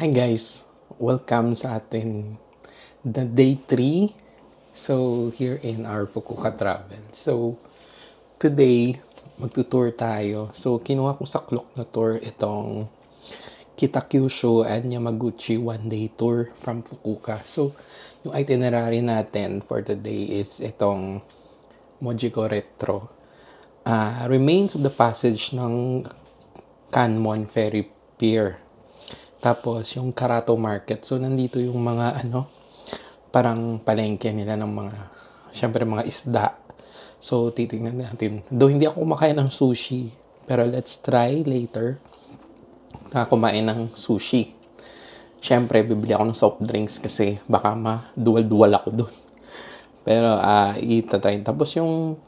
Hi guys, welcome sa atin the day 3. So here in our Fukuoka travel. So today magtutour tayo. So kinuha ko sa Klook na tour itong Kitakyushu and Yamaguchi one-day tour from Fukuoka. So yung itinerary natin for today is itong Mojiko Retro. Remains of the passage ng Kanmon Ferry Pier. Tapos yung Karato Market. So nandito yung mga parang palengke nila ng mga, syempre mga isda. So titingnan natin. Though hindi ako kumakain ng sushi, pero let's try later na kumain ng sushi. Syempre bibili ako ng soft drinks kasi baka ma-dual-dual ako doon. Pero itatry. Tapos yung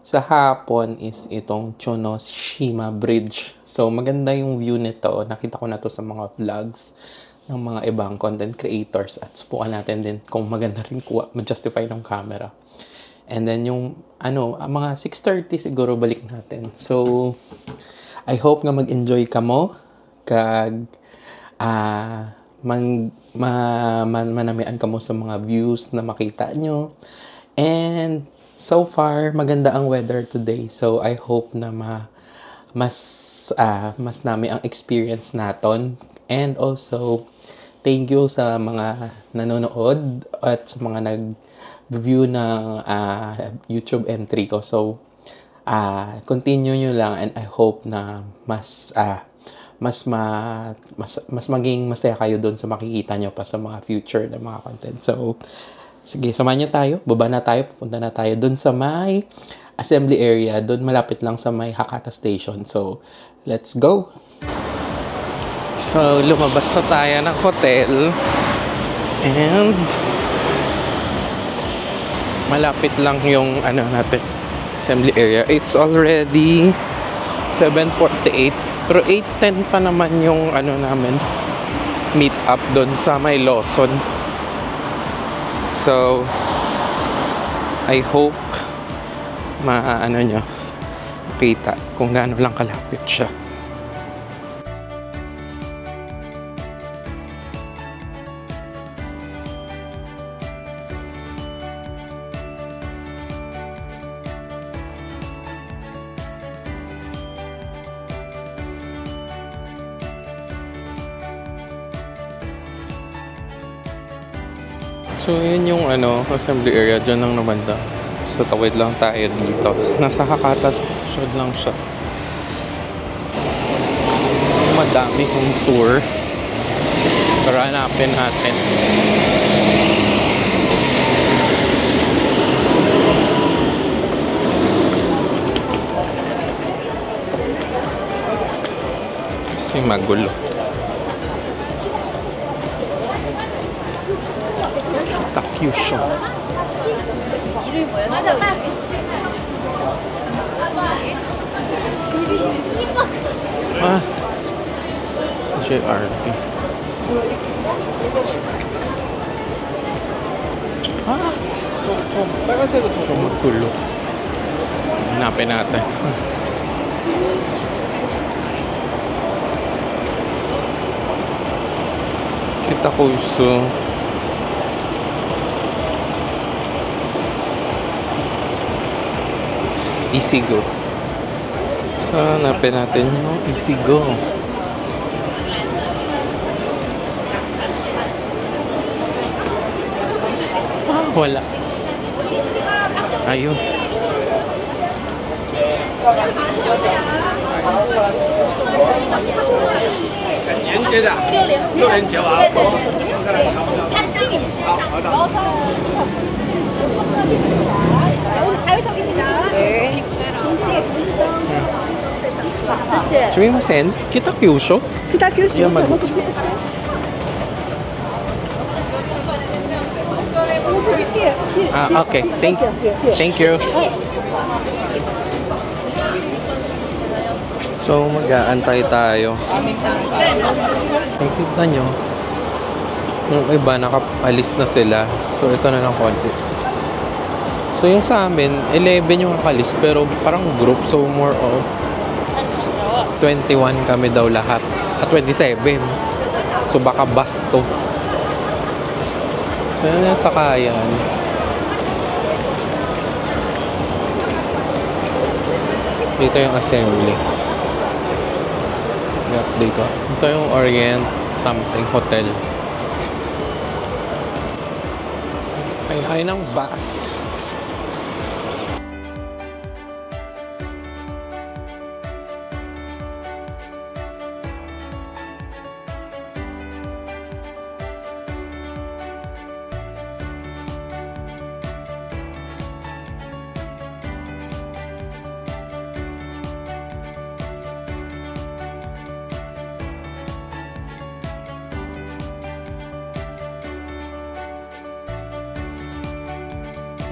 sa hapon is itong Chonoshima Bridge. So, maganda yung view nito. Nakita ko na to sa mga vlogs ng mga ibang content creators. At subukan natin din kung maganda rin ma-justify ng camera. And then yung, mga 6:30 siguro balik natin. So, I hope nga mag-enjoy ka mo. Kag, manamian ka mo sa mga views na makita nyo. And, so far, maganda ang weather today. So, I hope na mas nami ang experience naton. And also, thank you sa mga nanonood at sa mga nag-view ng YouTube entry ko. So, continue nyo lang and I hope na mas maging masaya kayo doon sa makikita nyo pa sa mga future na mga content. So, sige, samahan niyo tayo. Baba na tayo. Pupunta na tayo doon sa may assembly area. Doon malapit lang sa may Hakata Station. So, let's go! So, lumabas na tayo ng hotel. And malapit lang yung natin, assembly area. It's already 7:48. Pero 8:10 pa naman yung namin meet up doon sa may Lawson. So, I hope nyo makita kung gaano lang kalapit siya. So, yun yung assembly area. Diyan lang naman da. Sa tawid lang tayo dito. Nasa Hakata Station lang siya. Madami yung tour. Pero hanapin natin. Kasi magulo. Kitakyushu. JRT. Magulo. Hanapin natin. Kitakyushu. Easy Go. So, hanapin natin yung Easy Go. Wala. Ayun. Sumimasen, Kitakyushu? Kitakyushu. Yamaguchi. Okay. Thank you. So, mag-aantay tayo. Nakikita nyo. Yung iba, nakapalis na sila. So, ito na lang konti. So, yung sa amin, 11 yung nakalis. Pero parang group. So, more of 21 kami daw lahat. 27. So baka bus to. Ayan yung sakayan. Dito yung assembly. I-update ko. Ito yung Orient something hotel. Sakay ng bus.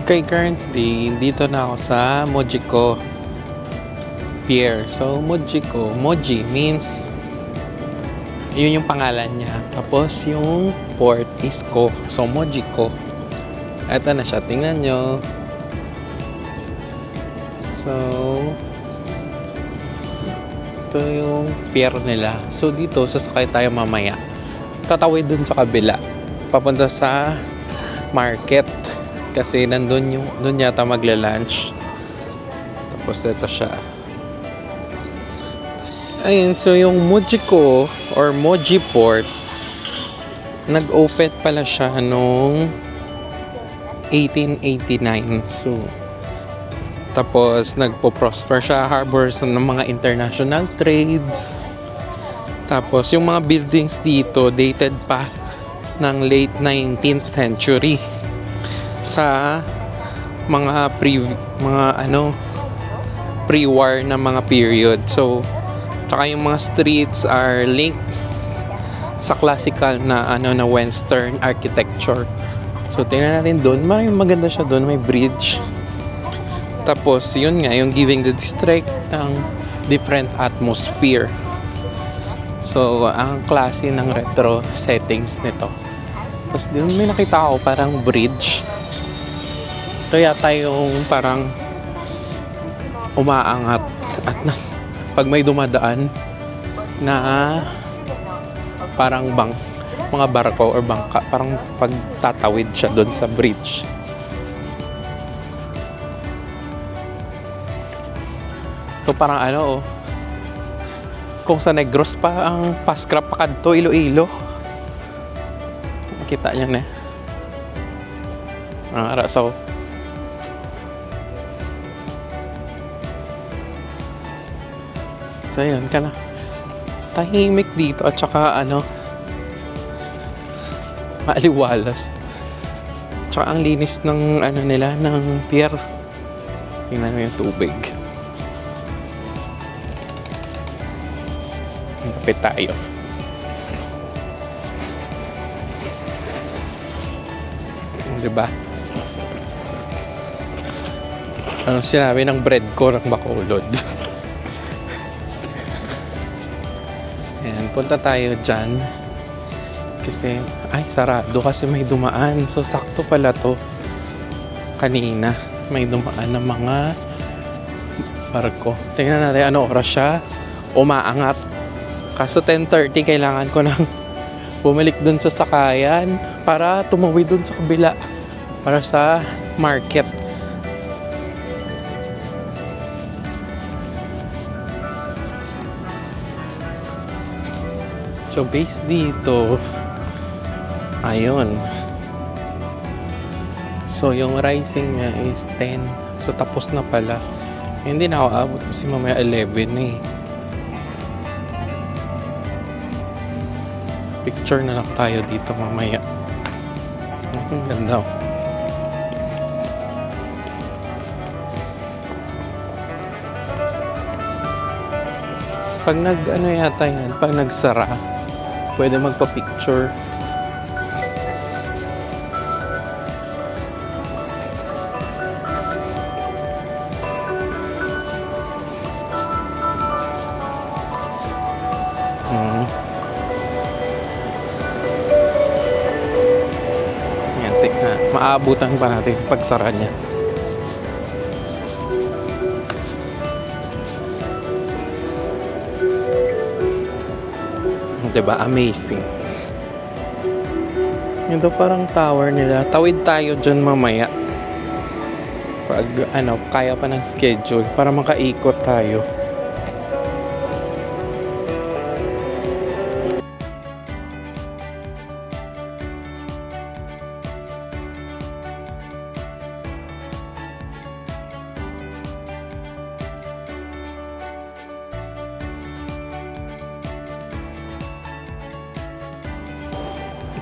Okay, currently, dito na ako sa Mojiko Pier. So, Moji means, yun yung pangalan niya. Tapos, yung port is Ko. So, Mojiko. Eto na siya. Tingnan nyo. So, ito yung pier nila. So, dito, sasakay tayo mamaya. Tatawid dun sa kabila. Papunta sa market. Kasi nandun yata magla-lunch. Tapos ito siya. Ayun, so yung Mojiko or Moji Port, nag-open pala siya noong 1889. So, tapos nagpo-prosper siya, harbors ng mga international trades. Tapos yung mga buildings dito dated pa ng late 19th century. Sa mga pre-war na mga period. So, tsaka yung mga streets are linked sa classical na na western architecture. So, tingnan natin doon. Maganda siya doon. May bridge. Tapos, yun nga, yung giving the district ng different atmosphere. So, ang klase ng retro settings nito. Tapos, doon may nakita ako parang bridge. Ito yata yung parang umaangat at pag may dumadaan na parang mga barko or bangka, parang pagtatawid siya doon sa bridge. Ito parang kung sa Negros pa ang paskrap pa kadto Iloilo. Makita niyo na. So So, yun ka na. Tahimik dito at saka maaliwalas. Tsaka ang linis ng nila, ng pier. Tingnan mo yung tubig. Kapit tayo. Diba? Ano sinabi ng bread ko ng Bacolod? Ayan, punta tayo dyan. Kasi, sarado kasi may dumaan. So, sakto pala to. Kanina, may dumaan ng mga barko. Tingnan natin ano oras siya. Umaangat. Kaso 10:30, kailangan ko nang bumalik dun sa sakayan para tumawid dun sa kabila. Para sa market. So, base dito, ayun. So, yung rising niya is 10. So, tapos na pala. Hindi na ako abot kasi mamaya 11 eh. Picture na lang tayo dito mamaya. Ang ganda. Pag yata yan, pag nagsara, pwede magpa-picture. Yan, tignan. Maabutan pa natin pagsara niya. Diba? Amazing. Ito parang tower nila. Tawid tayo dyan mamaya. Pag kaya pa ng schedule para makaikot tayo.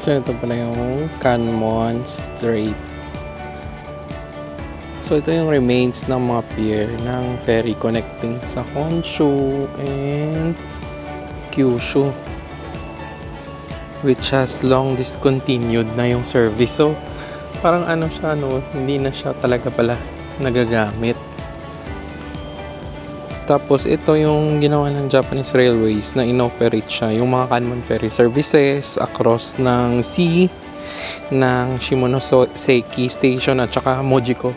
So, ito pala yung Kanmon Strait. So, ito yung remains ng mga pier ng ferry connecting sa Honshu and Kyushu, which has long discontinued na yung service. So, parang siya, hindi na siya talaga pala nagagamit. Tapos, ito yung ginawa ng Japanese Railways na inoperate siya. Yung mga Kanmon ferry services across ng sea ng Shimonoseki Station at saka Mojiko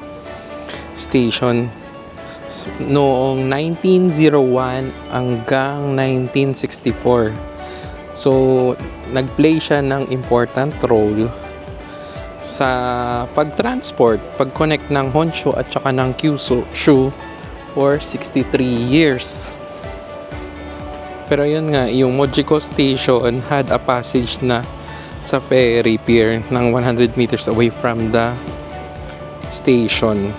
Station noong 1901 hanggang 1964. So, nag-play siya ng important role sa pag-transport, pag-connect ng Honshu at saka ng Kyushu for 63 years. Pero yun nga, yung Mojiko Station had a passage na sa ferry pier ng 100 meters away from the station.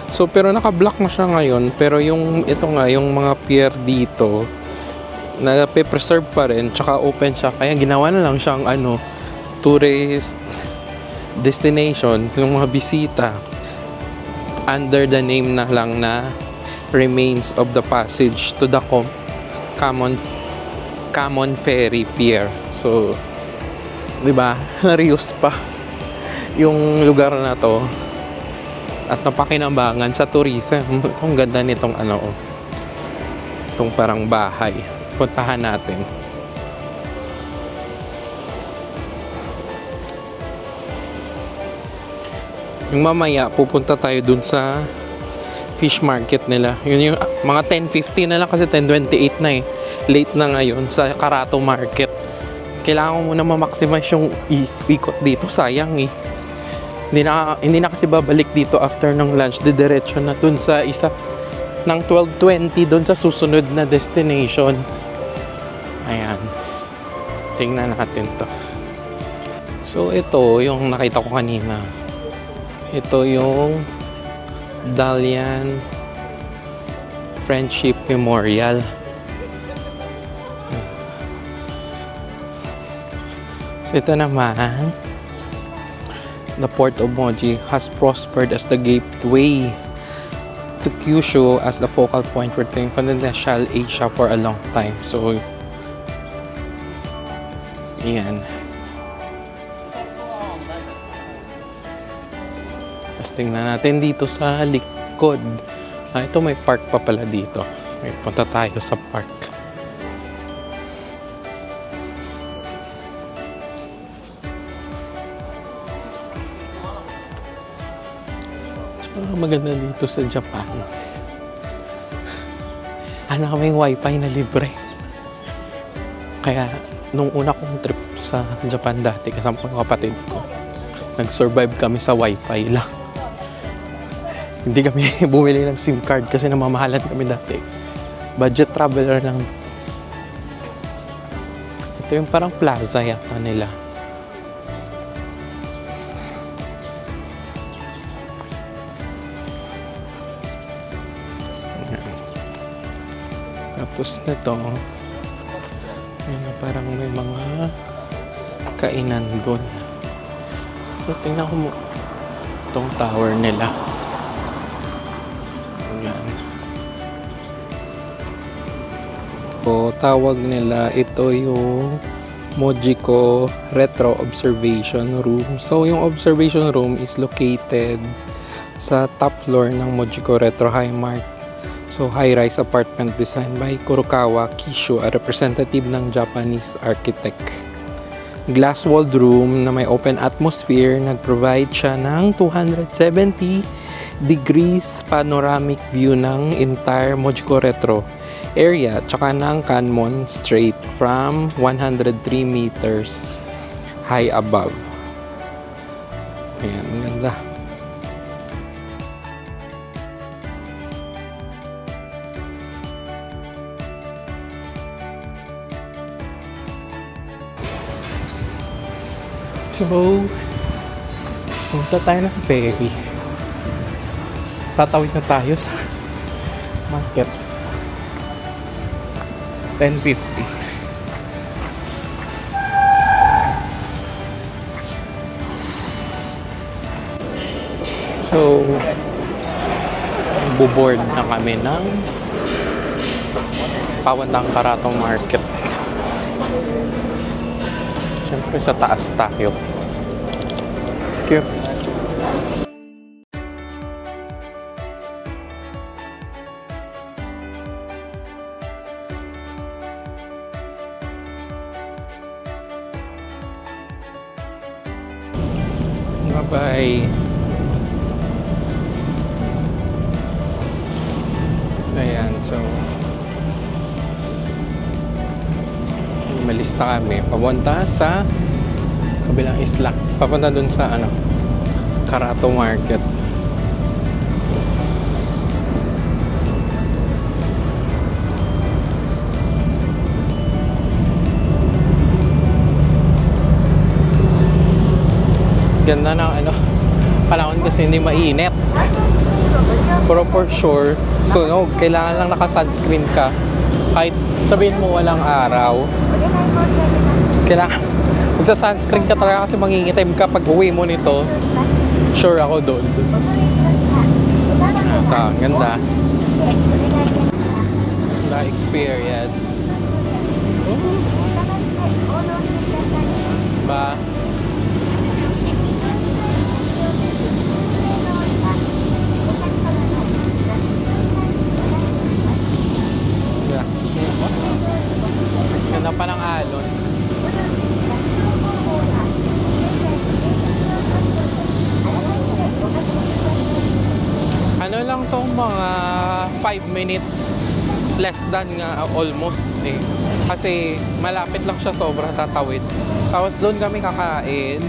So, pero naka-block na siya ngayon. Pero ito nga, yung mga pier dito, na-preserve pa rin, tsaka open siya. Kaya ginawa na lang siyang tourist destination, yung mga bisita, under the name na lang na remains of the passage to the Kamon Ferry Pier. So, di ba? Na-reuse pa yung lugar na to at napakinabangan sa tourism. Ang ganda nitong itong parang bahay. Puntahan natin. Yung mamaya pupunta tayo dun sa fish market nila. Yun yung mga 10:50 na lang kasi 10:28 na eh. Late na ngayon sa Karato Market. Kailangan ko muna ma-maximize yung ikot dito. Sayang eh. Hindi na kasi babalik dito after ng lunch. Didiretso na dun sa isa ng 12:20 dun sa susunod na destination. Ayan. Tingnan natin to. So ito yung nakita ko kanina. Ito yung Dalian Friendship Memorial. So ito naman, the port of Moji has prospered as the gateway to Kyushu as the focal point for continental Asia for a long time. So ayan. Tingnan natin dito sa likod. Ito may park pa pala dito. May punta tayo sa park. So, maganda dito sa Japan. Kaming wifi na libre. Kaya nung una kong trip sa Japan dati kasama ko ng kapatid ko, nag-survive kami sa wifi lang. Hindi kami bumili ng SIM card kasi namamahalan kami dati. Budget traveler lang. Ito yung parang plaza yata nila. Tapos nito, parang may mga kainan doon. So, tingnan ko mo itong tower nila. So, tawag nila ito yung Mojiko Retro Observation Room. So, yung observation room is located sa top floor ng Mojiko Retro Highmark. So, high-rise apartment designed by Kurokawa Kishu, a representative ng Japanese architect. Glass-walled room na may open atmosphere, nag-provide siya ng 270 degrees panoramic view ng entire Mojiko Retro area tsaka ng Kanmon Strait from 103 meters high above. Ayan, ang ganda. So, punta tayo ng ferry. Tatawid na tayo sa market. 10:50. So, buboard na kami ng Pawandang Carato Market. Siyempre sa taas tayo. Thank you. Bye-bye. Ayan, so umalis na kami papunta sa kabilang isla, papunta dun sa Carato Market. Ganda ng panahon kasi hindi mainit, pero for sure sunog. Kailangan lang naka-sunscreen ka kahit sabihin mo walang araw. Kailangan magsa-sunscreen ka talaga kasi mangingitim ka pag uwi mo nito. Sure ako doon. Ganda. Ganda experience. Ba? Ganda pa ng alon. Ano lang tong mga 5 minutes, less than nga almost eh. Kasi malapit lang siya, sobra tatawid. Tapos doon kami kakain.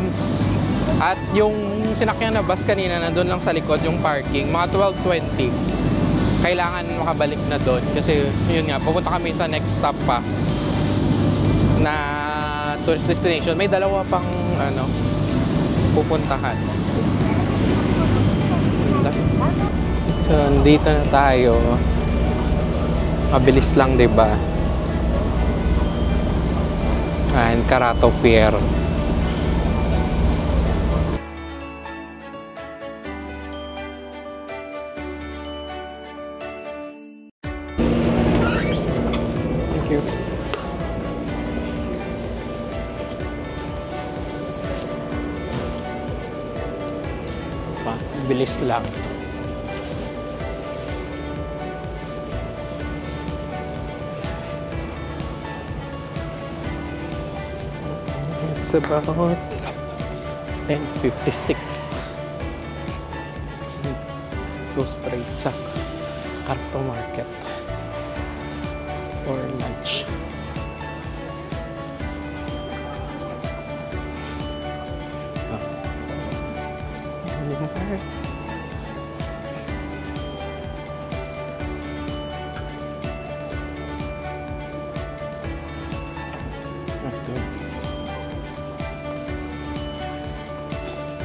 At yung sinakyan na bus kanina nandun lang sa likod yung parking, mga 12:20. Kailangan makabalik na doon kasi yun nga, pupunta kami sa next stop pa na tourist destination. May dalawa pang pupuntahan. So, dito na tayo. Mabilis lang, 'di ba? And Carato Pier. Thank you. Bilis lang. It's about 10:56. Go straight sa Carato Market for lunch.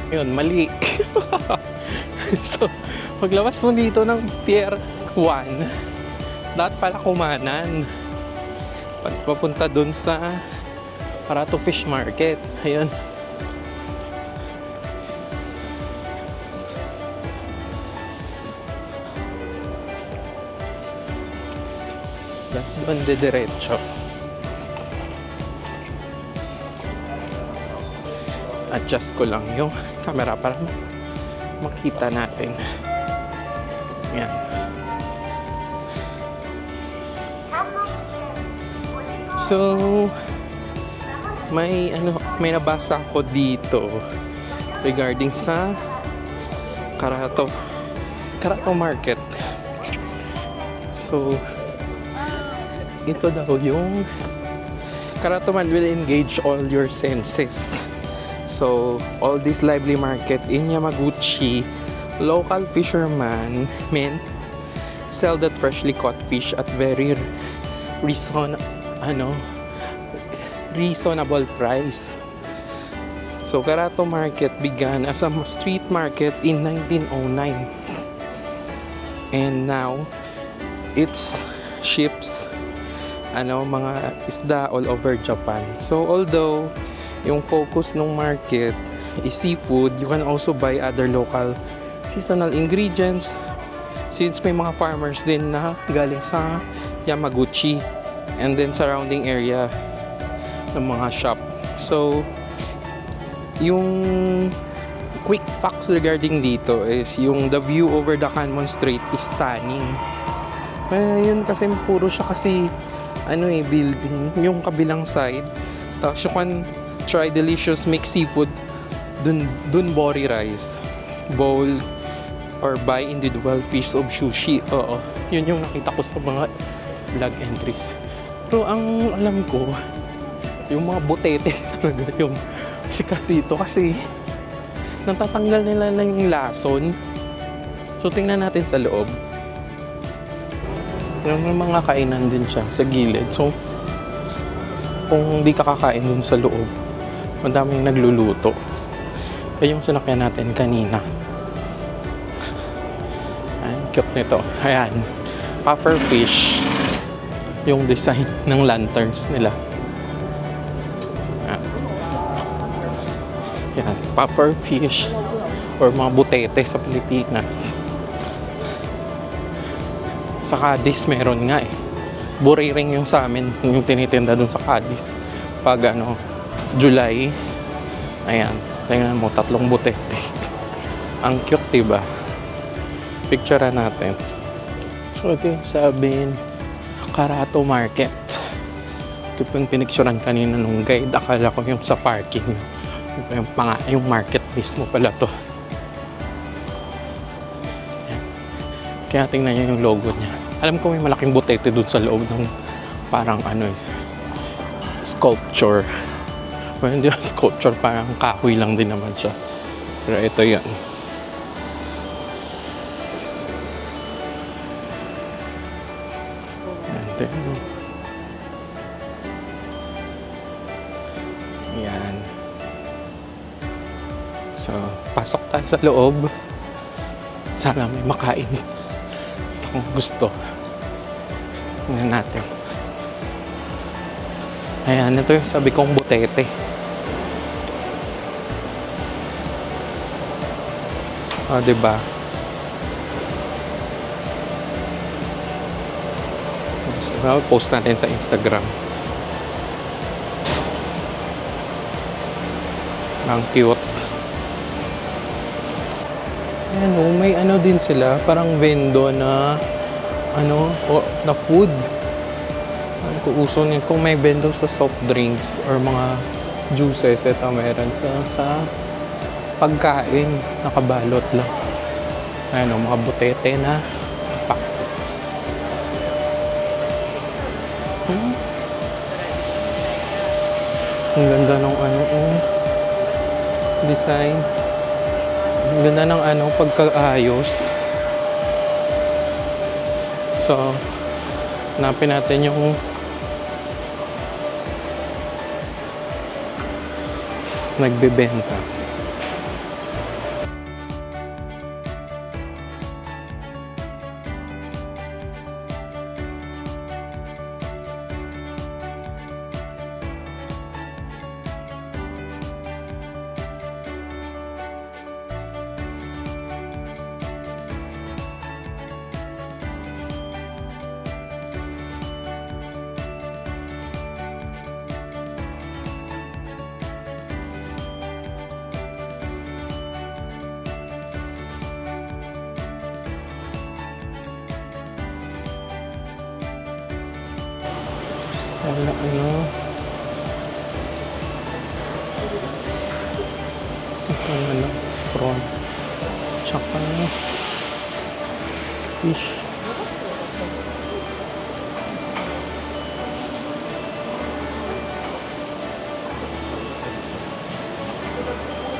Yun, mali. So, paglabas mo dito ng Pier 1, dapat pala kumanan. Papunta dun sa Carato Fish Market. Ayun. Das bande derecho. Adjust ko lang yung camera para makita natin. Yan. So, may nabasa ko dito regarding sa Carato Market. So, ito daw yung Carato Man will engage all your senses. So, all this lively market in Yamaguchi, local fishermen men sell that freshly caught fish at very reasonable price. So, Karato Market began as a street market in 1909. And now, it's ships mga isda all over Japan. So, although yung focus ng market is seafood, you can also buy other local seasonal ingredients since may mga farmers din na galing sa Yamaguchi and then surrounding area ng mga shop. So, yung quick facts regarding dito is yung the view over the Kanmon Strait is stunning. Yun kasi puro siya kasi building yung kabilang side. Tapos you can try delicious mixed seafood dun bori rice bowl or buy individual piece of sushi. Oo, yun yung nakita ko sa mga vlog entries. Pero ang alam ko, yung mga butete talaga yung sikat dito kasi natatanggal nila na yung lason. So tingnan natin sa loob. Yung mga kainan din siya sa gilid. So kung hindi ka kakain dun sa loob, madaming nagluluto. Kaya yung sinakyan natin kanina. Ayan, cute nito. Ayan, puffer fish. Yung design ng lanterns nila. Ayan, puffer fish or mga butete sa Pilipinas. Sa Cadiz meron nga Buriring yung sa amin, yung tinitinda dun sa Cadiz. Pag July, ayan, tingnan mo, 3 butete. Ang cute, diba? Picturean natin. So, ito yung sabihin, Karato Market. Ito yung pinicturean kanina nung guide. Akala ko yung sa parking. Yung market mismo pala to. Ayan. Kaya tingnan nyo yung logo niya. Alam ko may malaking butete dun sa loob ng parang sculpture. Well, hindi yung sculpture, parang kahoy lang din naman siya. Pero ito yan. Yan. So, pasok tayo sa loob. Sana may makain akong gusto. Tingnan natin. Ayan, ito yung sabi kong butete. Diba? So, post natin sa Instagram. Ang cute. Ayan, may din sila, parang vendo na na food. Kung uso niya, kung may vendo sa soft drinks or mga juices, ito meron sa pagkain, nakabalot lang. Ayan, mga butete na pack. Ang ganda ng design. Ang ganda ng pagkaayos. So, hanapin natin yung nagbebenta. Wala prawn tsaka fish.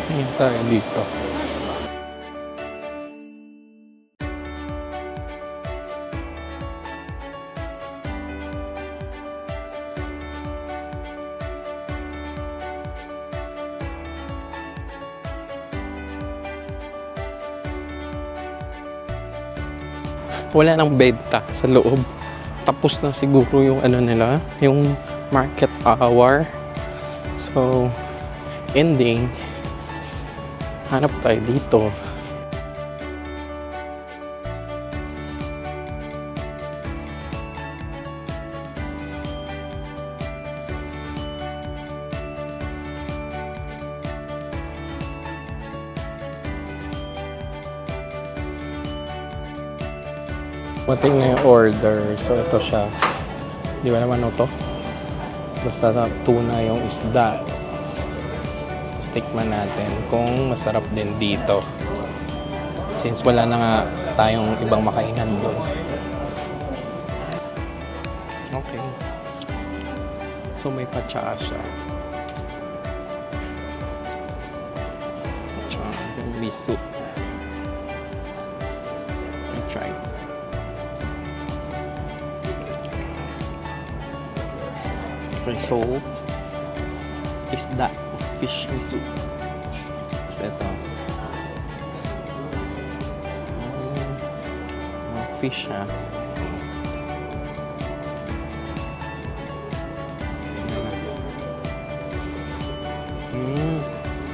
Tingin tayo dito. Wala nang benta sa loob. Tapos na siguro yung ano nila, yung market hour. So, ending. Hanap tayo dito. Mating na yung order. So, ito siya. Di ba naman ito? Basta tuna yung isda. Tikman natin kung masarap din dito. Since wala na nga tayong ibang makainan doon. Okay. So, may patsaa siya. Patsaa. Yung miso. I'll try. Okay, so isda, fish miso. Tapos ito fish ha.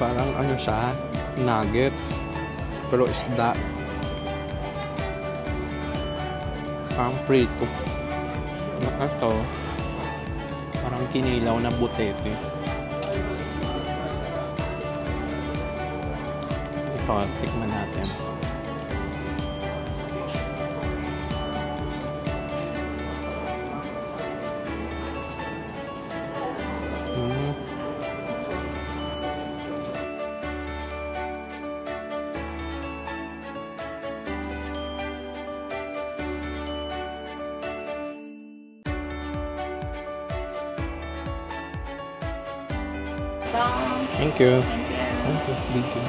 Parang ano siya, nugget pero isda, parang prito. Ito parang kinilaw na butete. Ito, tikman natin. Thank you. Thank you. Big you.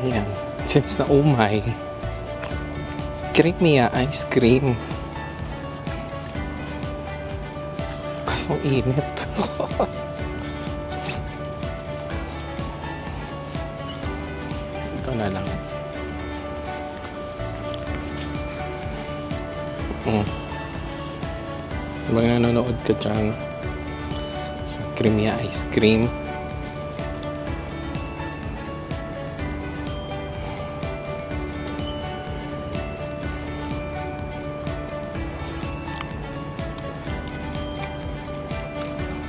Ayan. Since na umay, creamy ice cream. Kasong init. Ito na lang. Habang nanonood ka dyan sa creamy ice cream,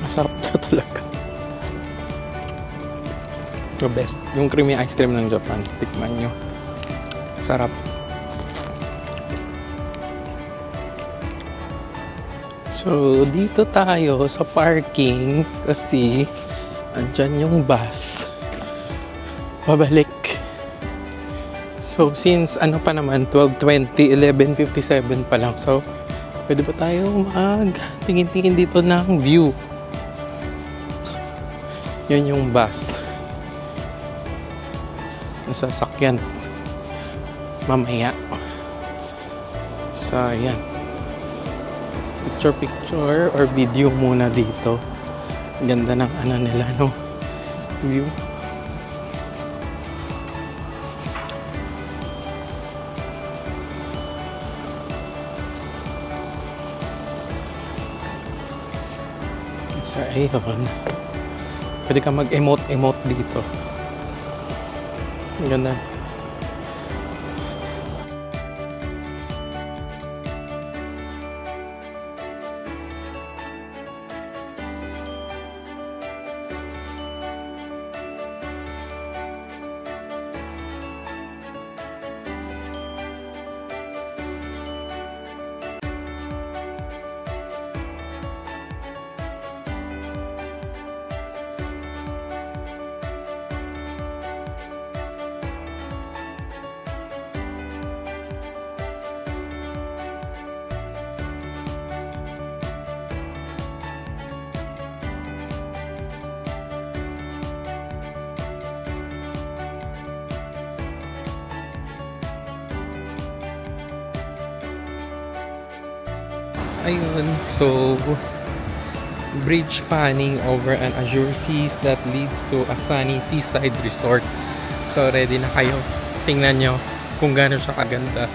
masarap na talaga. The best. Yung creamy ice cream ng Japan, tikman nyo. Sarap. So, dito tayo sa parking kasi andyan yung bus pabalik. So, since ano pa naman, 12:20, 11:57 pa lang. So, pwede ba tayo mag-tingin-tingin dito ng view? Yun yung bus. Nasasakyan. Mamaya. So, yan. Picture or video muna dito. Ganda ng ano nila, no? View. So, ayun. Pwede ka mag-emote dito. Ganda. ayun. So, bridge spanning over an azure seas that leads to a sunny seaside resort. So, ready na kayo. Tingnan nyo kung gaano siya kaganda.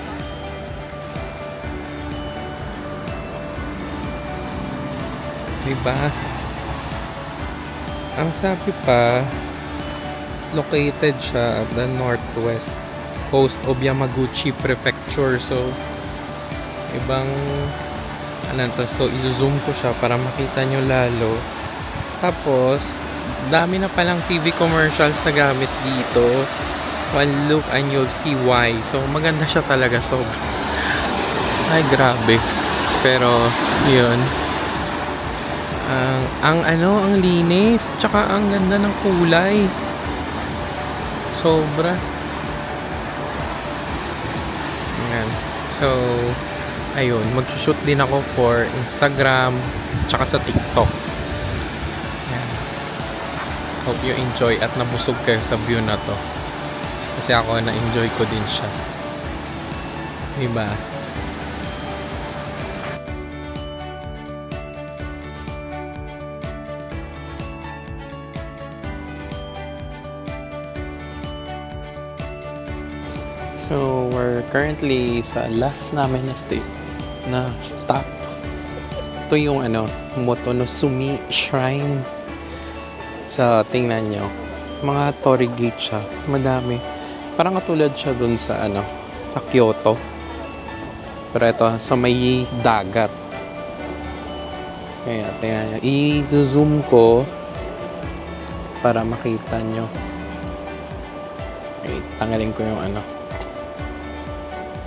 Diba? Ang sabi pa, located siya at the northwest coast of Yamaguchi Prefecture. So, ibang ano to. So, izo-zoom ko siya para makita nyo lalo. Tapos, dami na palang TV commercials na gamit dito. One look and you'll see why. So, maganda siya talaga. So, ay, grabe. Pero, yun. Ang linis. Tsaka, ang ganda ng kulay. Sobra. Ayan. So, ayun. Mag-shoot din ako for Instagram. Tsaka sa TikTok. Ayan. Hope you enjoy at nabusog kayo sa view na to. Kasi ako, na-enjoy ko din siya. Diba? So, we're currently sa last namin na stop. Ito yung Motonosumi Shrine. Sa tingnan nyo. Mga torii gate siya. Madami. Parang katulad siya dun sa sa Kyoto. Pero ito, sa may dagat. Kaya, tingnan nyo. I-zoom ko para makita nyo. Okay, tanggalin ko yung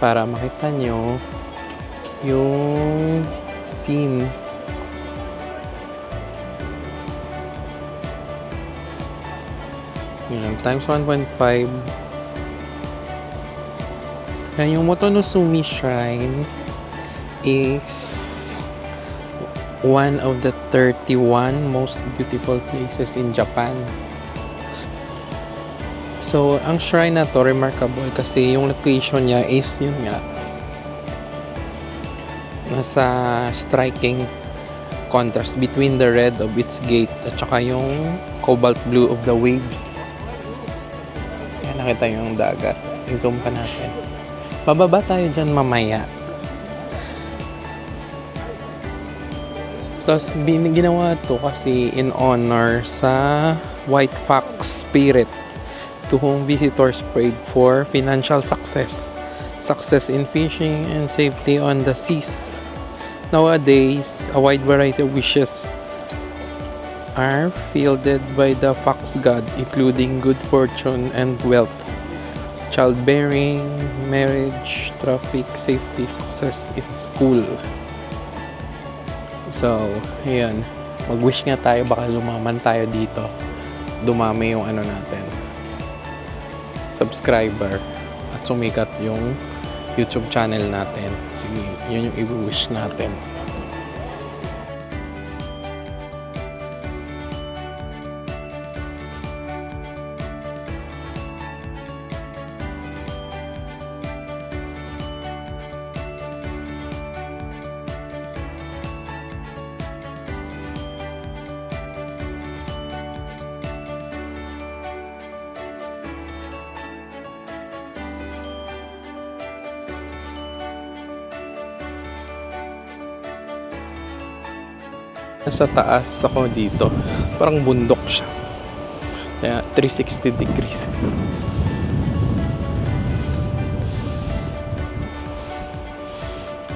para makita nyo yung scene. Yan, times 1.5. Yan, yung Motonosumi Shrine is one of the 31 most beautiful places in Japan. So, ang shrine na to, remarkable kasi yung location niya is yun nga. Nasa striking contrast between the red of its gate at saka yung cobalt blue of the waves. Yan, nakita yung dagat. I-zoom pa natin. Bababa tayo dyan mamaya. Tapos, ginawa to kasi in honor sa White Fox Spirit, to whom visitors prayed for financial success in fishing, and safety on the seas. Nowadays, a wide variety of wishes are fielded by the fox god, including good fortune and wealth, childbearing, marriage, traffic, safety, success in school. So, ayan. Mag-wish nga tayo, baka lumaman tayo dito. Dumami yung natin, subscriber, at sumikat yung YouTube channel natin. Sige, yun yung i-wish natin. Nasa taas ako dito. Parang bundok siya. Kaya 360 degrees.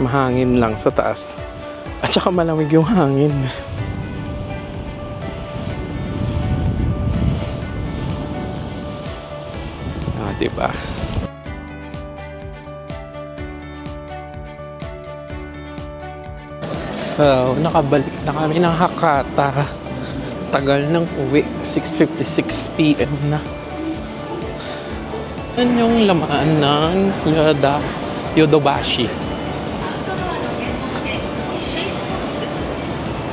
Mahangin lang sa taas. At saka malamig yung hangin. Diba? So, nakabalik na kami ng Hakata. Tagal ng uwi. 6:56 PM na. Yan yung laman ng Yodobashi.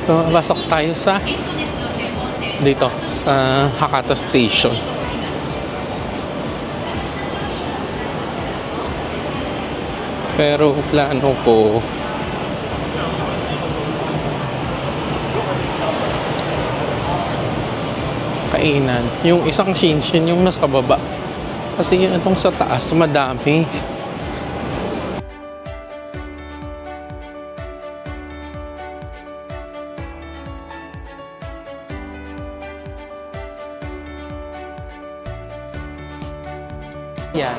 So, pasok tayo sa dito sa Hakata Station. Pero plano ko kainan. Yung isang shinshin, yung nasa baba. Kasi yun itong sa taas, madami. Yan.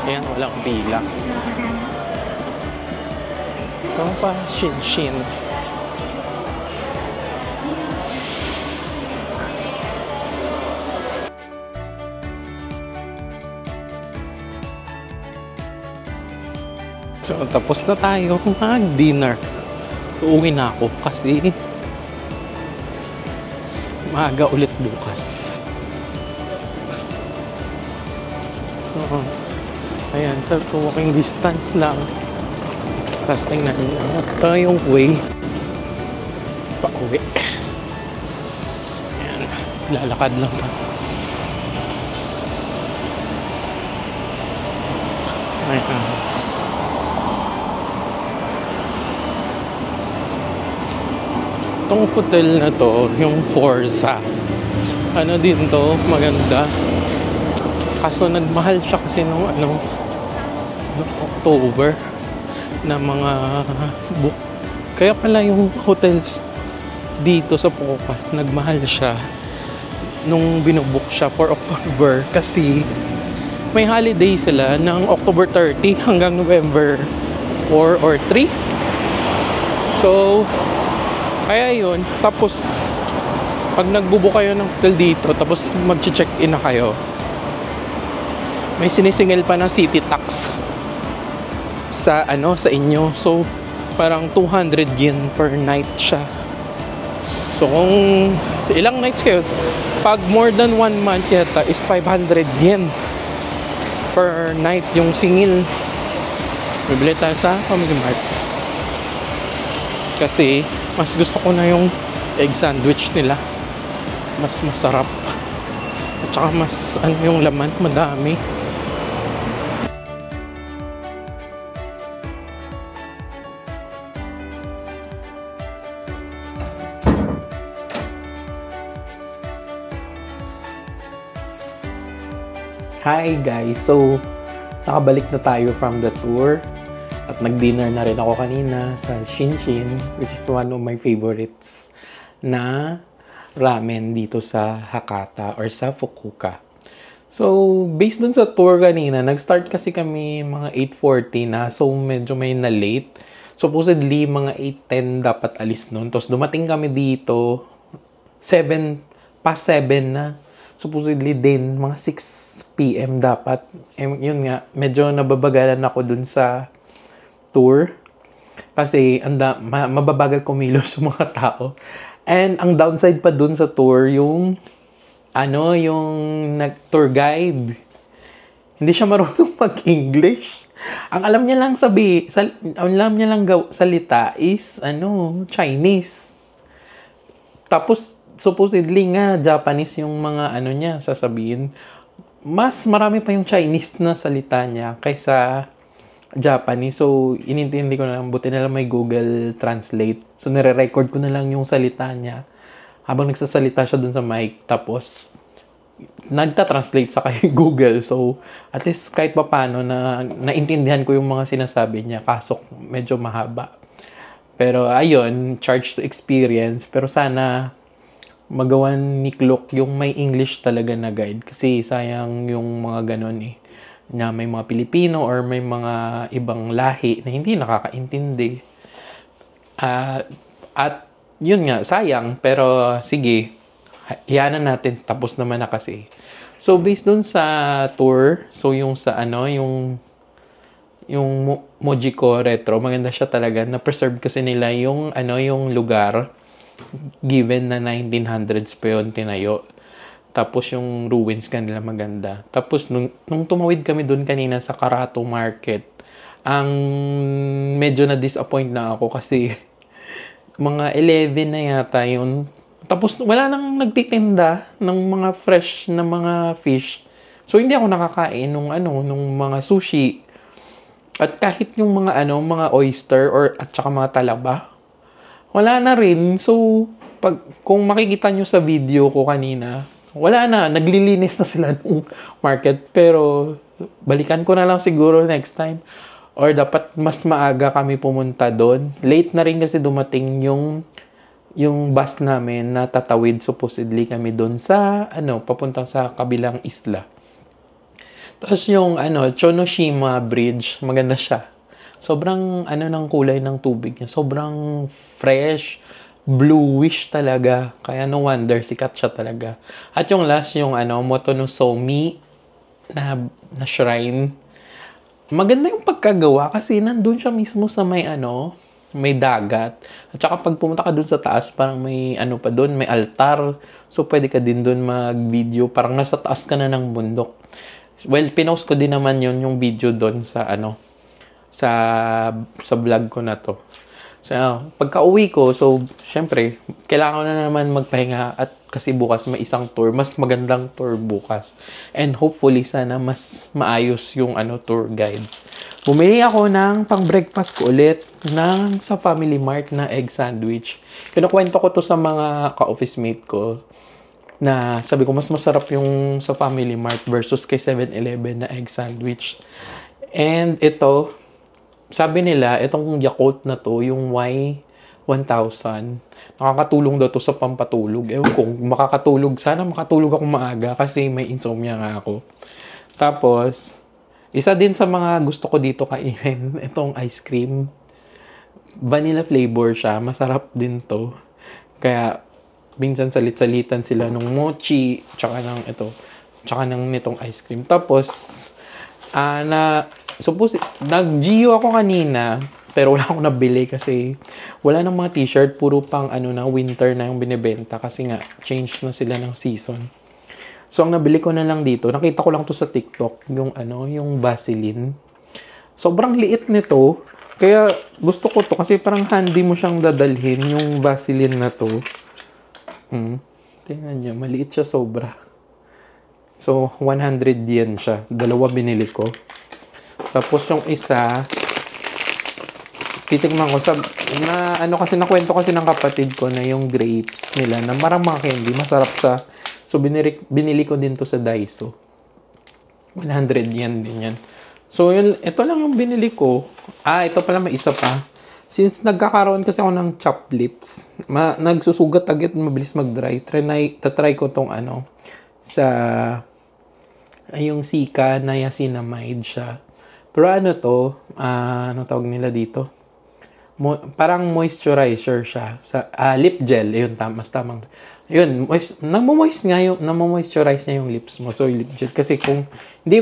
Yan, walang pila. Ito pa, shinshin. So, tapos na tayo mag-dinner. Uuwi na ako kasi maaga ulit bukas. So, ayan, sa walking distance lang. Tapos tingnan nyo, ito yung way pa-uwi. Ayan, lalakad lang pa. Ayan. Itong hotel na to, yung Forza. Ano din to, maganda. Kaso nagmahal siya kasi nung October na mga book. Kaya pala yung hotels dito sa Puka, nagmahal siya nung binubook siya for October kasi may holiday sila ng October 30 hanggang November 4 or 3. So, kaya yun. Tapos, pag nagbubook kayo ng hotel dito, tapos mag-check-in na kayo, may sinisingil pa ng city tax sa sa inyo. So, parang 200 yen per night siya. So, kung ilang nights kayo, pag more than 1 month yata is 500 yen per night yung singil. Bibili tayo sa Family Mart. Kasi, mas gusto ko na yung egg sandwich nila. Mas masarap. At saka mas, yung laman, madami. Hi guys! So, nakabalik na tayo from the tour. At nag-dinner na rin ako kanina sa Shinshin, which is one of my favorites na ramen dito sa Hakata or sa Fukuoka. So, based dun sa tour kanina, nag-start kasi kami mga 8:40 na. So, medyo may na-late. Supposedly, mga 8:10 dapat alis nun. Tapos, dumating kami dito, 7 na. Supposedly din, mga 6 p.m. dapat. Yun nga, medyo nababagalan ako dun sa tour kasi mababagal kumilos sa mga tao. And ang downside pa dun sa tour yung yung tour guide. Hindi siya marunong mag-English. Ang alam niya lang salita is Chinese. Tapos supposedly nga Japanese yung mga niya sasabihin. Mas marami pa yung Chinese na salita niya kaysa Japanese. So, inintindi ko na lang. Buti na lang may Google Translate. So, nire-record ko na lang yung salita niya habang nagsasalita siya dun sa mic. Tapos, nagta-translate sa kay Google. So, at least kahit pa paano na naintindihan ko yung mga sinasabi niya. Kaso, medyo mahaba. Pero, ayun, charge to experience. Pero sana magawan ni Klook yung may English talaga na guide. Kasi sayang yung mga ganun na may mga Pilipino or may mga ibang lahi na hindi nakakaintindi. At yun nga, sayang. Pero sige, iyanan natin. Tapos naman na kasi. So, based dun sa tour, so yung sa yung Mojiko Retro, maganda siya talaga. Na-preserve kasi nila yung lugar. Given na 1900s pa yun tinayo. Tapos yung ruins kanila maganda. Tapos nung tumawid kami doon kanina sa Karato Market, ang medyo na-disappoint na ako kasi mga 11 na yata yun. Tapos wala nang nagtitinda ng mga fresh na mga fish. So hindi ako nakakain nung mga sushi. At kahit yung mga mga oyster at saka mga talaba, wala na rin. So kung makikita nyo sa video ko kanina, wala na, naglilinis na sila ng market. Pero, balikan ko na lang siguro next time. Or dapat mas maaga kami pumunta doon. Late na rin kasi dumating yung bus namin na tatawid supposedly kami doon sa, papuntang sa kabilang isla. Tapos yung, Chonoshima Bridge, maganda siya. Sobrang, ng kulay ng tubig niya. Sobrang fresh, bluish talaga. Kaya no wonder, sikat siya talaga. At yung last, yung, Motonosomi na shrine. Maganda yung pagkagawa kasi nandun siya mismo sa may dagat. At saka pag pumunta ka dun sa taas, parang may pa dun, may altar. So, pwede ka din dun mag-video. Parang nasa taas ka na ng bundok. Well, pinost ko din naman yung video dun sa sa vlog ko na to. So, pagka uwi ko, so, syempre, kailangan ko na naman magpahinga at kasi bukas may isang tour. Mas magandang tour bukas. And hopefully, sana mas maayos yung tour guide. Bumili ako ng pang-breakfast ko ulit sa Family Mart na egg sandwich. Kinukwento ko to sa mga ka-office mate ko na sabi ko mas masarap yung sa Family Mart versus kay 7-Eleven na egg sandwich. And ito, sabi nila, itong Yakult na to, yung Y1000, nakakatulong daw to sa pampatulog. Ewan kung makakatulog. Sana makatulog ako maaga kasi may insomnia nga ako. Tapos, isa din sa mga gusto ko dito kainin, itong ice cream. Vanilla flavor siya. Masarap din to. Kaya, minsan salit-salitan sila nung mochi, tsaka ng nitong ice cream. Tapos, nag-Gio ako kanina, pero wala akong nabili kasi wala nang mga t-shirt. Puro pang winter na yung binibenta kasi nga, change na sila ng season. So, ang nabili ko na lang dito, nakita ko lang to sa TikTok, yung Vaseline. Sobrang liit nito. Kaya, gusto ko to kasi parang handy mo siyang dadalhin, yung Vaseline na to. Tingnan nyo, maliit siya sobra. So, 100 yen siya. Dalawa binili ko. Tapos, yung isa, titikman ko kasi nakwento kasi ng kapatid ko na yung grapes nila na parang mga candy, masarap sa. So, binili ko din to sa Daiso. 100 yen din yan. So, ito lang yung binili ko. Ito pala, may isa pa. Since nagkakaroon kasi ako ng chopped lips, nagsusugat agad, mabilis mag-dry. Tatry ko tong yung Sika niacinamide siya. Pero anong tawag nila dito? Parang moisturizer siya. Lip gel, yun, mas tamang. Yun, namo-moisturize niya yung lips mo. So, lip gel. Kasi kung hindi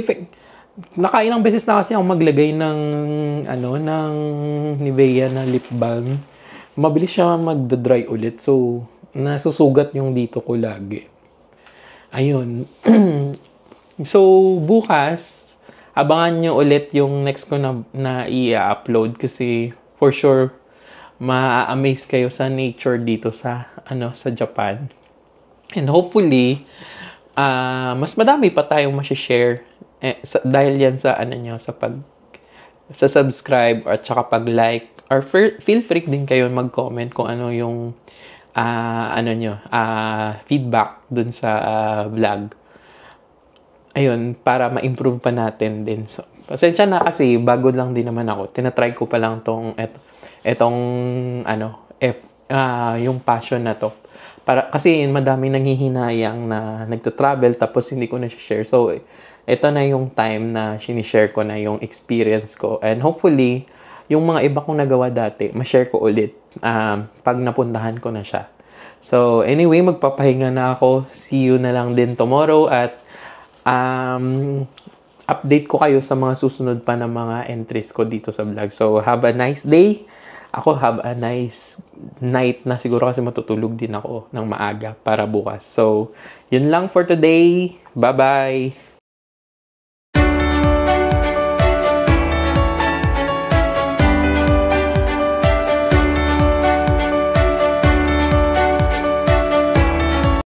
nakailang beses na kasi ako maglagay ng Nivea na lip balm. Mabilis siya magda-dry ulit. So, nasusugat yung dito ko lagi. Ayun. So, bukas, abangan nyo ulit yung next ko na i-upload kasi for sure, ma-amaze kayo sa nature dito sa Japan. And hopefully, mas madami pa tayong ma-share dahil yan sa sa subscribe at saka pag-like or feel free din kayo mag-comment kung ano yung feedback dun sa vlog. Ayun, para ma-improve pa natin din. So, pasensya na kasi bago lang din naman ako. Tinatry ko pa lang yung passion na to. Kasi madami nanghihinayang na nagto-travel tapos hindi ko na share. So, ito na yung time na sinishare ko na yung experience ko. And hopefully, yung mga iba kong nagawa dati, ma-share ko ulit pag napuntahan ko na siya. So, anyway, magpapahinga na ako. See you na lang din tomorrow at update ko kayo sa mga susunod pa na mga entries ko dito sa vlog. So, have a nice day. Ako, have a nice night na siguro kasi matutulog din ako ng maaga para bukas. So, yun lang for today. Bye-bye!